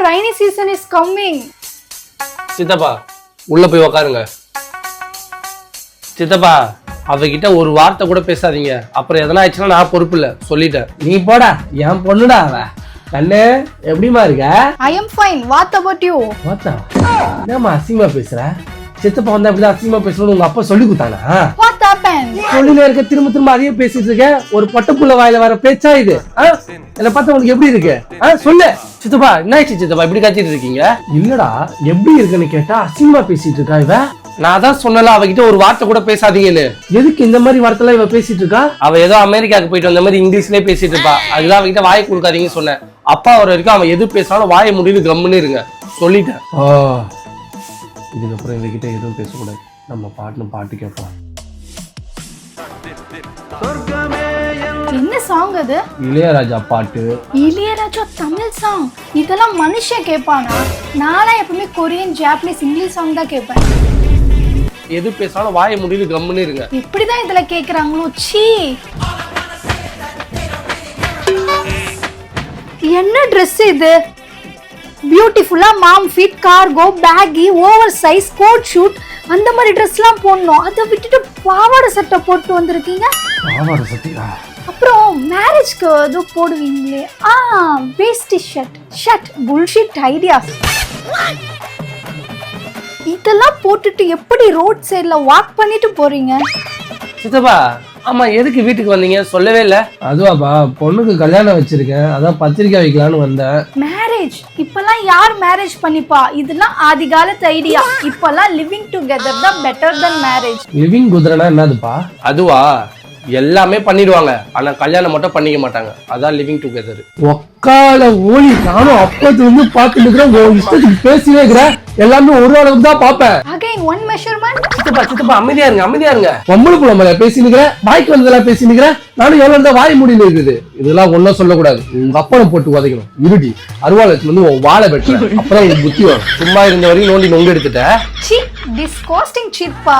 rainy season is coming. சித்தப்பா உள்ள போய் உக்காருங்க. சித்தப்பா அவகிட்ட ஒரு வார்த்தை கூட பேசாதீங்க. அப்புறம் எதனா ஆயிடுச்சுன்னா நான் பொறுப்பு இல்ல சொல்லிட்டேன். நீ போடா, என் பொண்ணுடா அவ. கண்ணு எப்படிமா இருக்க? I am fine. What about you? வாத்தா என்னம்மா அசிங்கமா பேசுற? சித்தப்பா வந்தா இப்படிதான் அசிங்கமா பேசணும்னு உங்க அப்பா சொல்லி கொடுத்தானா? What happened? சொல்லில இருக்க திரும்ப அதையே பேசிட்டு இருக்க. ஒரு பட்டப்புள்ள வாயில வர பேச்சா இது? என்ன பார்த்தா உனக்கு எப்படி இருக்கு? சொல்லு. சித்தப்பா என்ன ஆயிடுச்சு சித்தப்பா இப்படி கத்திட்டு இருக்கீங்க? இல்லடா எப்படி இருக்குன்னு கேட்டா அசிங்கமா பேசிட்டு இருக்கா இவ. நான் தான் சொன்னல அவகிட்ட ஒரு வார்த்தை கூட பேசாதீங்கன்னு. எதுக்கு இந்த மாதிரி வார்த்தைலாம் இவ பேசிட்டு இருக்கா? அவ ஏதோ அமெரிக்காவுக்கு போயிட்டு வந்த மாதிரி இங்கிலீஷ்லயே பேசிட்டு இருப்பா. அதுதான் அவகிட்ட வாயை கொடுக்காதீங்கன்னு சொன்னேன். அப்பா வர வரைக்கும் அவன் எது பேசினாலும் வாயை முடிவு கம்முன்னு இருங்க சொல்லிட்டேன். இதுக்கப்புறம் இவகிட்ட எதுவும் பேசக்கூடாது. நம்ம பாட்டு கேட்போம். என்ன சாங் அது? இளையராஜா பாட்டு. இளையராஜா தமிழ் சாங். இதெல்லாம் மனுஷன் கேட்பானா? நானா எப்பவுமே கொரியன், ஜாப்பனீஸ், இங்கிலீஷ் சாங் தான் கேட்பேன். எது பேசினாலும் வாயை முடிவு கம்முன்னு இருங்க. இப்படிதான் இதுல கேக்குறாங்களோ? சீ, என்ன ட்ரெஸ் இது? பியூட்டிஃபுல்லா mom fit, cargo, baggy, oversize, coat suit அந்த மாதிரி ட்ரெஸ்லாம் போடணும். அதை விட்டுட்டு பாவாடை சட்டை போட்டு வந்திருக்கீங்க. பாவாடை சட்டையா? அப்புறம் மேரேஜ்க்கு ஏதோ போடுவீங்களே, வேஷ்டி ஷர்ட் புல்ஷிட் ஐடியாஸ். இதெல்லாம் போட்டுட்டு எப்படி ரோட் சைடுல வாக் பண்ணிட்டு போறீங்க? சித்தப்பா ஆமா எதுக்கு வீட்டுக்கு வந்தீங்க சொல்லவே இல்ல? அதுவாப்பா பொண்ணுக்கு கல்யாணம் வச்சிருக்கேன், அதான் பத்திரிக்கை வைக்கலான்னு வந்தேன். மேரேஜ் இப்பெல்லாம் யார் மேரேஜ் பண்ணிப்பா? இதெல்லாம் ஆதி காலத்து ஐடியா. இப்பெல்லாம் லிவிங் டுகெதர் தான் பெட்டர் தென் மேரேஜ். லிவிங் குதிரைனா என்னதுப்பா? அதுவா எல்லாமே பண்ணிடுவாங்க ஆனா கல்யாணம் மட்டும் பண்ணிக்க மாட்டாங்க. அதான் லிவிங் டுகெதர். ஒக்கால ஓலி நானும் அப்பத்துல இருந்து பாத்துட்டு இருக்கிறேன். இஷ்டத்துக்கு பேசினே இருக்கிறேன். எல்லாமே ஒரு அளவுக்கு தான் பாப்பேன். Again one measurement. சித்தப்பா அமைதியா இருங்க. பொம்பளுக்கு நம்மள பேசி நிக்கிறேன், வாய்க்கு வந்ததெல்லாம் பேசி நிக்கிறேன். நானும் எவ்வளவு இருந்தா வாய் முடியல இருக்குது. இதெல்லாம் ஒன்னும் சொல்லக்கூடாது. உங்க அப்பனை போட்டு உதைக்கணும். இருடி அருவாளத்துல வந்து வாழை வெட்டுறேன். அப்புறம் புத்தி வரும். சும்மா இருந்த வரையும் நோண்டி நொங்கு எடுத்துட்ட. சீ, டிஸ்கஸ்டிங் சீப்பா.